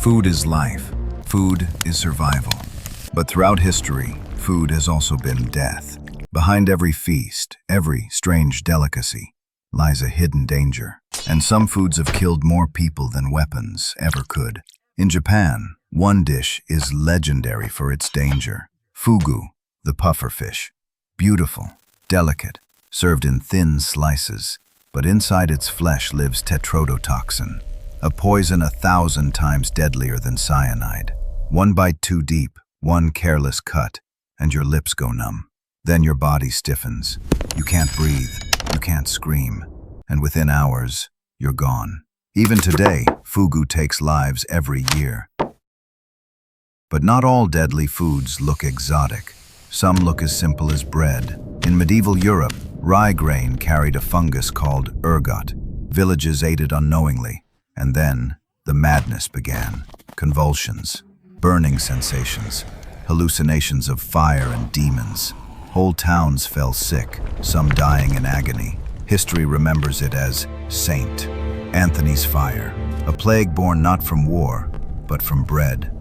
Food is life. Food is survival. But throughout history, food has also been death. Behind every feast, every strange delicacy, lies a hidden danger. And some foods have killed more people than weapons ever could. In Japan, one dish is legendary for its danger. Fugu, the puffer fish. Beautiful, delicate, served in thin slices. But inside its flesh lives tetrodotoxin, a poison 1,000 times deadlier than cyanide. One bite too deep, one careless cut, and your lips go numb. Then your body stiffens. You can't breathe, you can't scream, and within hours, you're gone. Even today, fugu takes lives every year. But not all deadly foods look exotic. Some look as simple as bread. In medieval Europe, rye grain carried a fungus called ergot. Villages ate it unknowingly, and then the madness began. Convulsions, burning sensations, hallucinations of fire and demons. Whole towns fell sick, some dying in agony. History remembers it as Saint Anthony's fire, a plague born not from war, but from bread.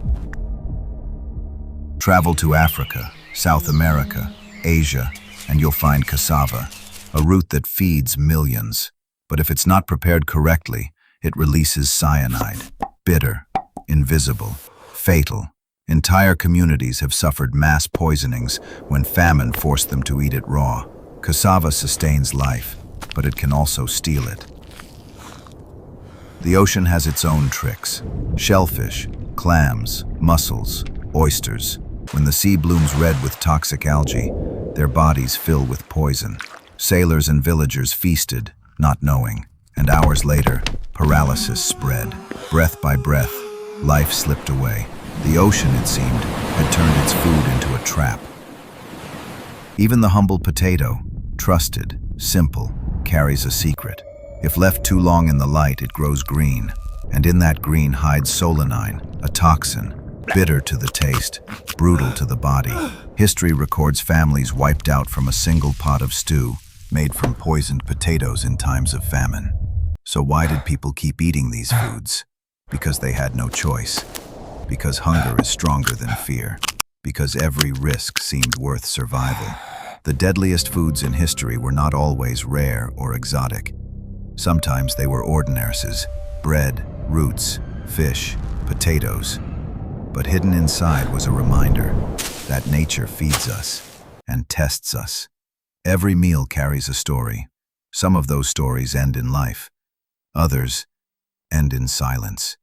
Travel to Africa, South America, Asia, and you'll find cassava, a root that feeds millions. But if it's not prepared correctly, it releases cyanide. Bitter, invisible, fatal. Entire communities have suffered mass poisonings when famine forced them to eat it raw. Cassava sustains life, but it can also steal it. The ocean has its own tricks. Shellfish, clams, mussels, oysters. When the sea blooms red with toxic algae, their bodies fill with poison. Sailors and villagers feasted, not knowing, and hours later, paralysis spread. Breath by breath, life slipped away. The ocean, it seemed, had turned its food into a trap. Even the humble potato, trusted, simple, carries a secret. If left too long in the light, it grows green, and in that green hides solanine, a toxin, bitter to the taste, brutal to the body. History records families wiped out from a single pot of stew made from poisoned potatoes in times of famine. So why did people keep eating these foods? Because they had no choice. Because hunger is stronger than fear. Because every risk seemed worth survival. The deadliest foods in history were not always rare or exotic. Sometimes they were ordinaries: bread, roots, fish, potatoes. But hidden inside was a reminder that nature feeds us and tests us. Every meal carries a story. Some of those stories end in life. Others end in silence.